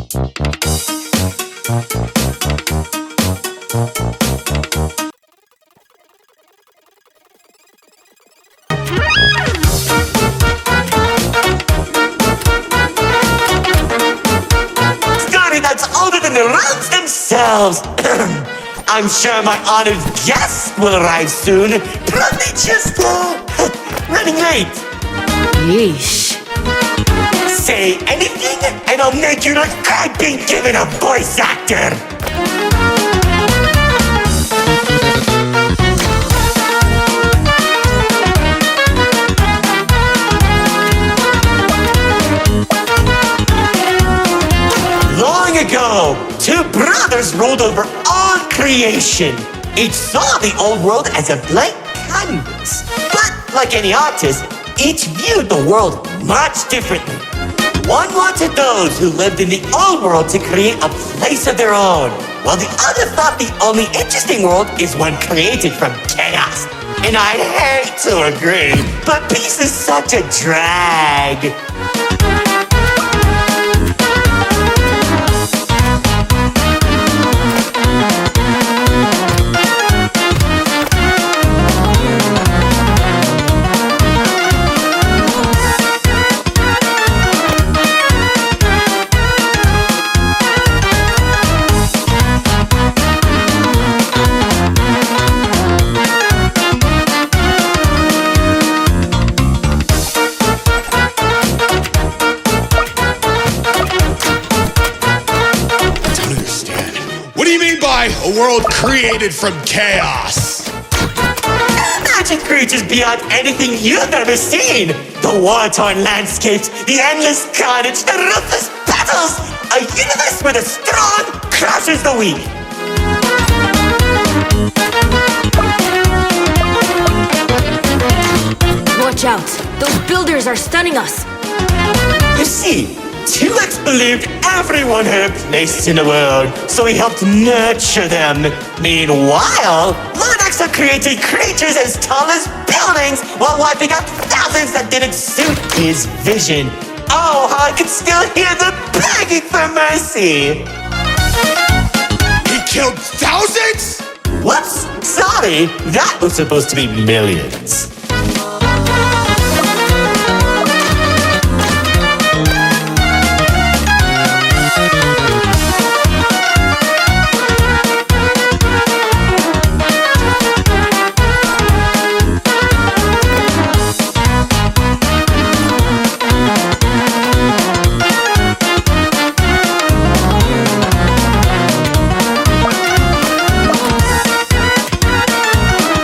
Story that's older than the roads themselves. I'm sure my honored guests will arrive soon. Probably just running late. Yeesh. Say anything and I'll make you look like I've been given a voice actor. Long ago, two brothers ruled over all creation. Each saw the old world as a blank canvas. But like any artist, each viewed the world much differently. One wanted those who lived in the old world to create a place of their own, while the other thought the only interesting world is one created from chaos. And I'd hate to agree, but peace is such a drag. A world created from chaos. Imagine creatures beyond anything you've ever seen. The war-torn landscapes, the endless carnage, the ruthless battles. A universe where the strong crushes the weak. Watch out. Those builders are stunning us. You see, 2X believed everyone had a place in the world, so he helped nurture them. Meanwhile, Lord Exo created creatures as tall as buildings while wiping out thousands that didn't suit his vision. Oh, how I can still hear them begging for mercy. He killed thousands? Whoops, sorry, that was supposed to be millions.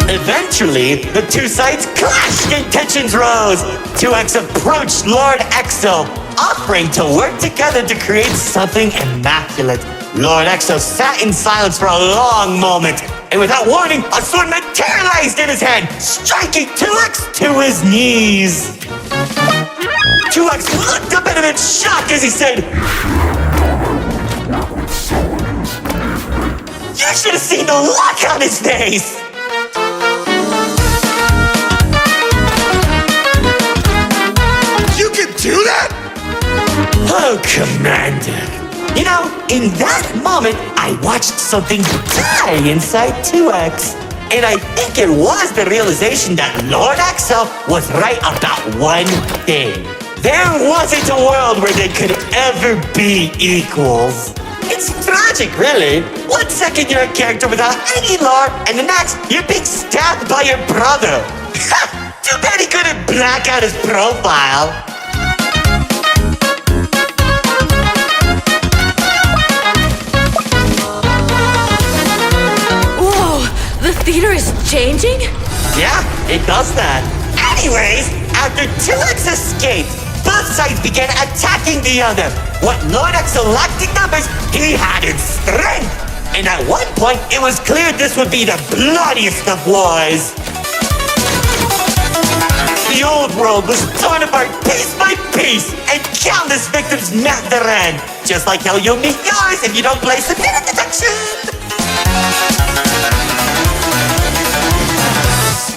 Eventually, the two sides clashed and tensions rose. 2X approached Lord Exo, offering to work together to create something immaculate. Lord Exo sat in silence for a long moment, and without warning, a sword materialized in his hand, striking 2X to his knees. 2X looked up at him in shock as he said, "You should have seen the look on his face!" Do that? Oh, Commander. You know, in that moment, I watched something die inside 2X. And I think it was the realization that Lord Exo was right about one thing. There wasn't a world where they could ever be equals. It's tragic, really. One second you're a character without any lore, and the next, you're being stabbed by your brother. Too bad he couldn't black out his profile. The theater is changing? Yeah, it does that. Anyways, after 2X escaped, both sides began attacking the other. What Lord Exo lacked in numbers, he had in strength. And at one point, it was clear this would be the bloodiest of wars. The old world was torn apart piece by piece, and countless victims met their end. Just like how you'll meet yours if you don't place a minute detection.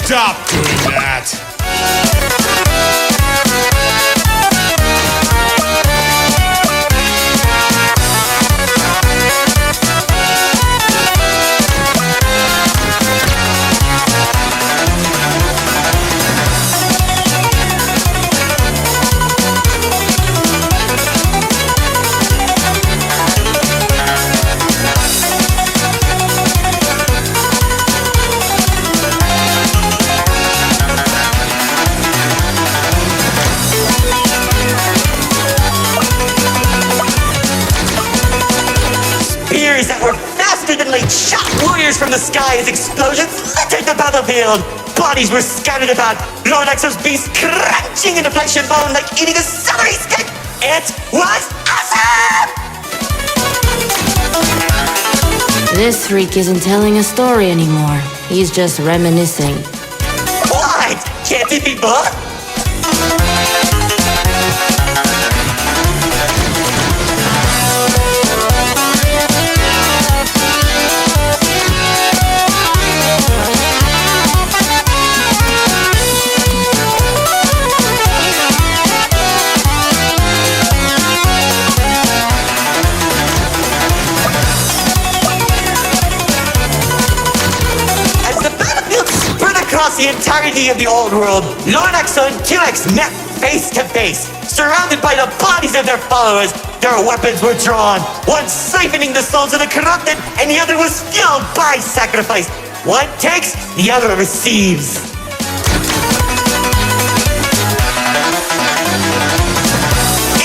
Stop doing that! even laid shot warriors from the sky as explosions littered the battlefield. Bodies were scattered about, Lord Exo's beast crunching into flesh and bone like eating a celery stick. It was awesome! This freak isn't telling a story anymore. He's just reminiscing. What? Can't it be both? Across the entirety of the old world, Lord Exo and 2X met face to face, surrounded by the bodies of their followers. Their weapons were drawn, one siphoning the souls of the corrupted, and the other was fueled by sacrifice. One takes, the other receives.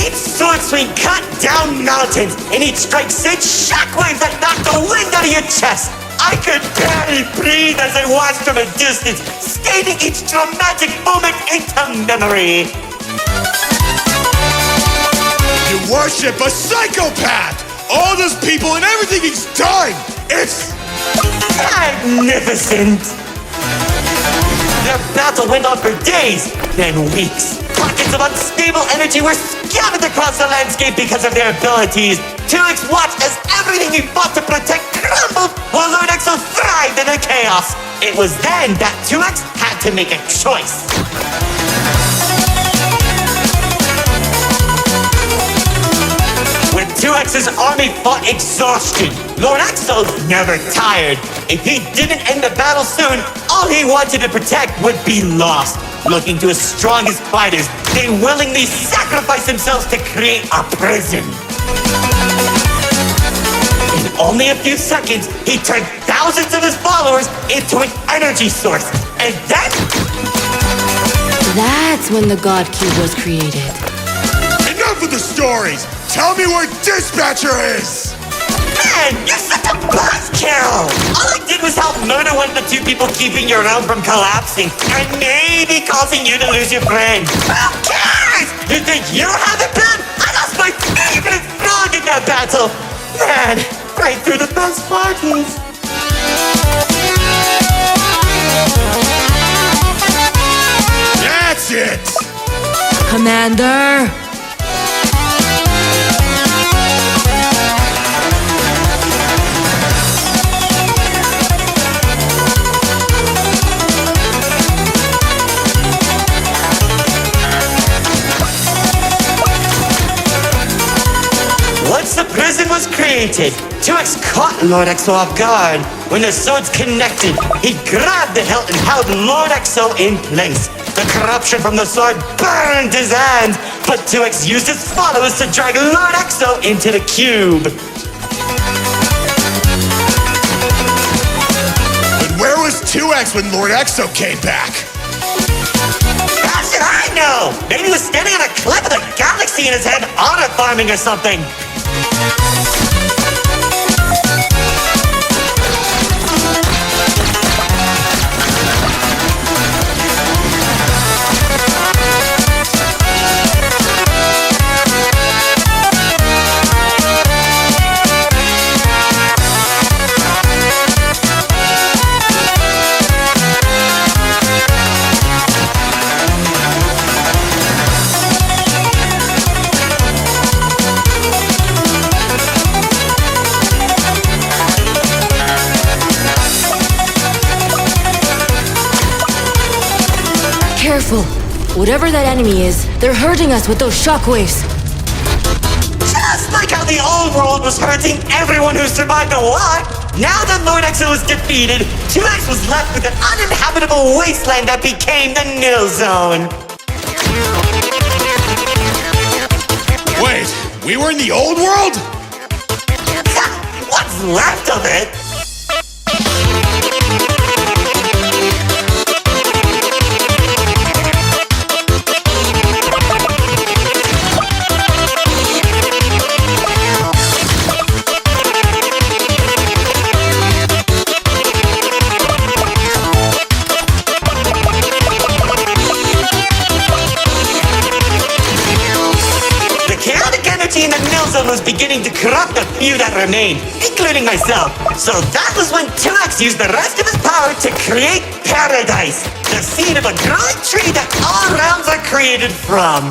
Each sword swing cut down mountains, and each strike sent shockwaves that knocked the wind out of your chest. I could barely breathe as I watched from a distance, stating each dramatic moment into memory. You worship a psychopath! All those people and everything he's done! It's magnificent! Their battle went on for days, then weeks. Pockets of unstable energy were scattered across the landscape because of their abilities. 2X watched as everything he fought to protect crumbled while Lord Exo thrived in the chaos. It was then that 2X had to make a choice. When 2X's army fought exhaustion, Lord Exo never tired. If he didn't end the battle soon, all he wanted to protect would be lost. Looking to his strongest fighters, they willingly sacrificed themselves to create a prison. In only a few seconds, he turned thousands of his followers into an energy source. And then... That's when the God Cube was created. enough of the stories! Tell me where Dispatcher is! Man, you're such a buzzkill! All I did was help murder one of the two people keeping your realm from collapsing, and maybe causing you to lose your friend. Who cares? You think you have the pen? I lost my favorite frog in that battle! Man, right through the best parties. That's it! Commander! Once the prison was created, 2X caught Lord Exo off guard. When the swords connected, he grabbed the hilt and held Lord Exo in place. The corruption from the sword burned his hands, but 2X used his followers to drag Lord Exo into the cube. But where was 2X when Lord Exo came back? How should I know? Maybe he was standing on a cliff with a galaxy in his head, honor farming or something. Careful! Whatever that enemy is, they're hurting us with those shockwaves. Just like how the old world was hurting everyone who survived the war, now that Lord Exo was defeated, 2X was left with an uninhabitable wasteland that became the Nil Zone. Wait, we were in the old world? What's left of it? realm was beginning to corrupt the few that remained, including myself. So that was when 2X used the rest of his power to create Paradise, the seed of a growing tree that all realms are created from.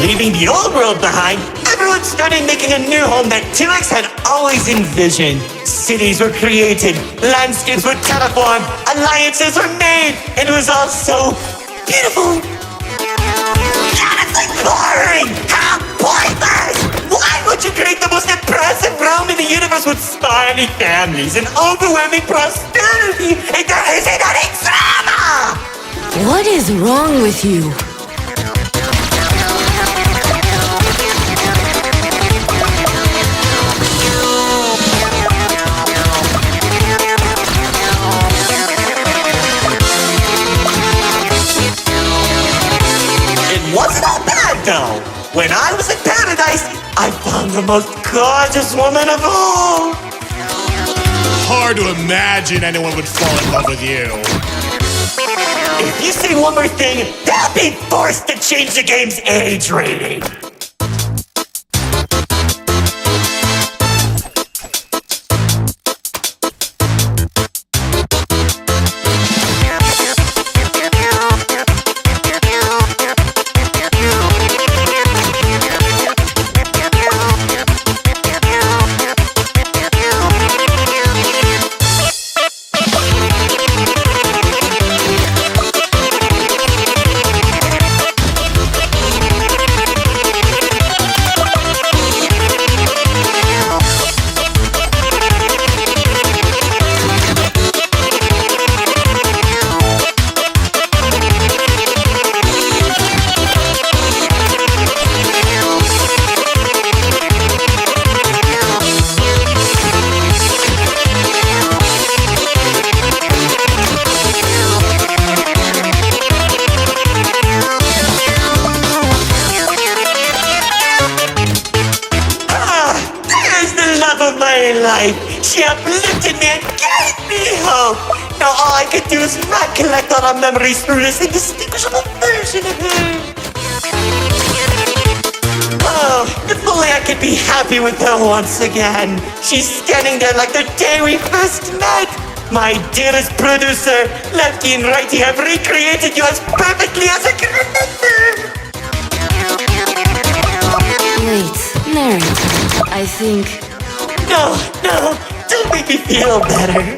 Leaving the old world behind, everyone started making a new home that 2X had always envisioned. Cities were created, landscapes were terraformed, alliances were made, and it was all so beautiful. Honestly boring! How pointless! Why would you create the most impressive realm in the universe with spiny families and overwhelming prosperity if there isn't any drama? What is wrong with you? Wasn't that bad though? When I was in Paradise, I found the most gorgeous woman of all. Hard to imagine anyone would fall in love with you. If you say one more thing, they'll be forced to change the game's age rating. Life. She uplifted me and gave me hope. Now all I could do is recollect all our memories through this indistinguishable version of her. Oh, if only I could be happy with her once again. She's standing there like the day we first met. My dearest producer, Lefty and Righty have recreated you as perfectly as I can remember. Wait, narrate. I think... No, don't make me feel better.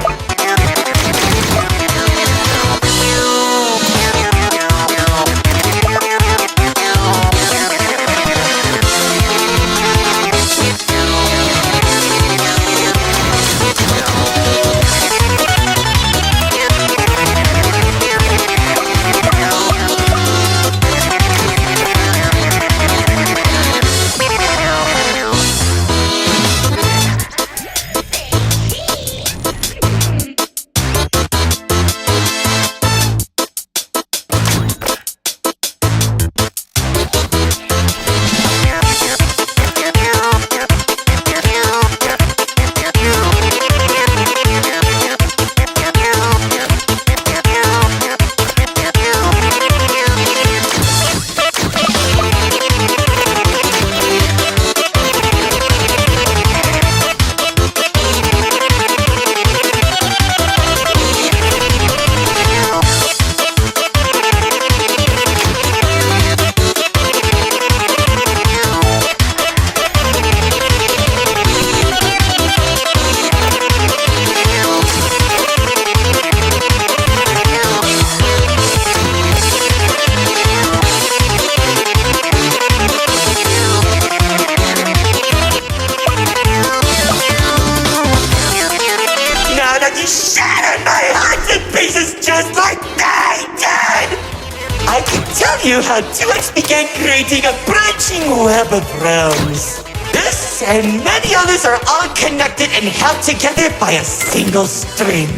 You how 2X began creating a branching web of realms. This and many others are all connected and held together by a single string,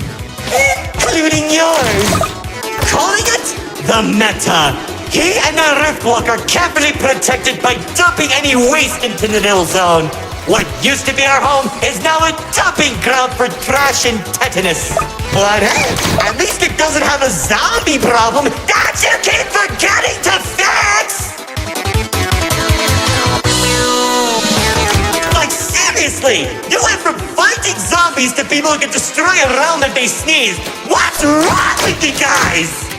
including yours. Calling it the Meta. He and the Riftwalk are carefully protected by dumping any waste into the Nil Zone. What used to be our home is now a dumping ground for trash and tetanus. But hey, at least it doesn't have a zombie problem that you keep forgetting to fix! Like seriously, you went from fighting zombies to people who can destroy a realm if they sneeze. What's wrong with you guys?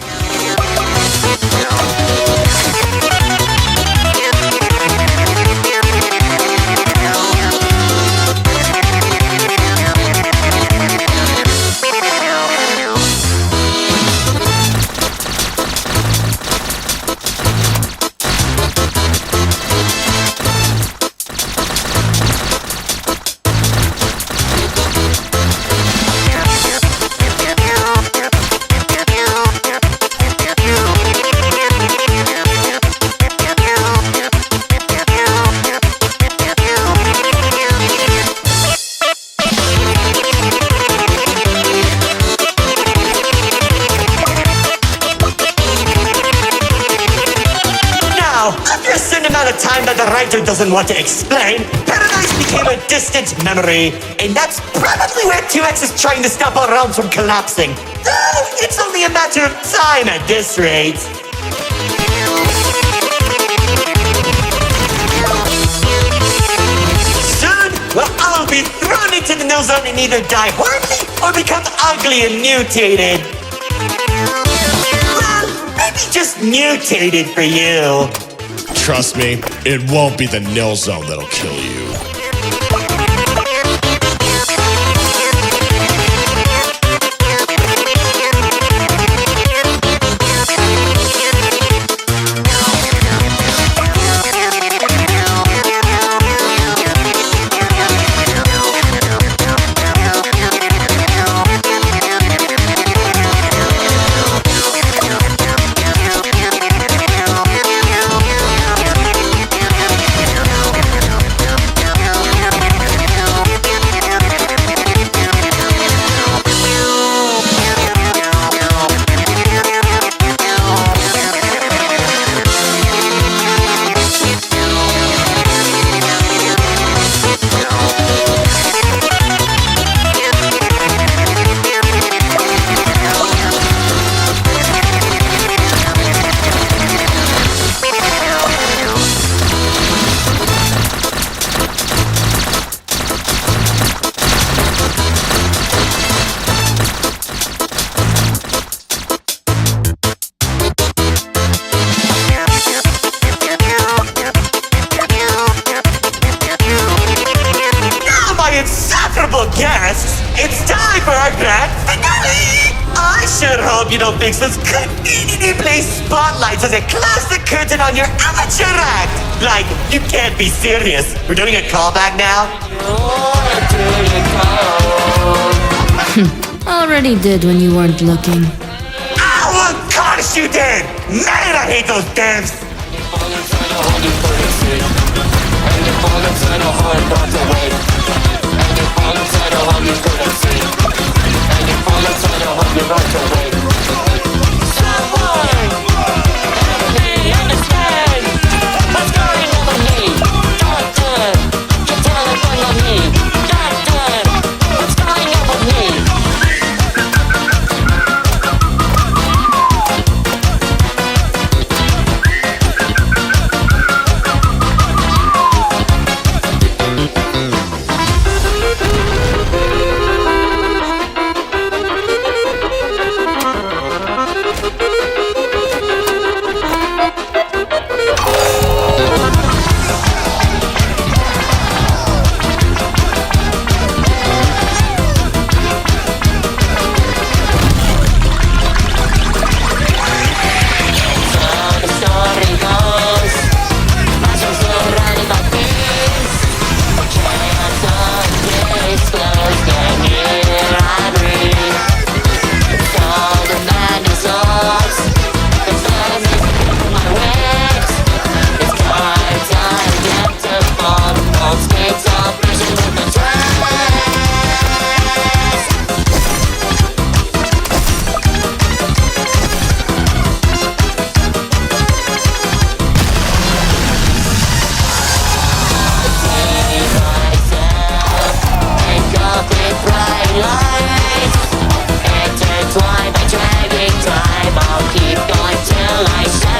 Time that the writer doesn't want to explain, Paradise became a distant memory, and that's probably where 2X is trying to stop our realms from collapsing. Though it's only a matter of time at this rate. Soon, we'll all be thrown into the nil zone and either die horribly or become ugly and mutated. Well, maybe just mutated for you. Trust me, it won't be the nil zone that'll kill you. Guests, it's time for our grand finale! I sure hope you don't fix those conveniently placed spotlights as I close the curtain on your amateur act! Like, you can't be serious. We're doing a callback now? Already did when you weren't looking. Oh, of course you did! Man, I hate those devs! I'll keep going till I say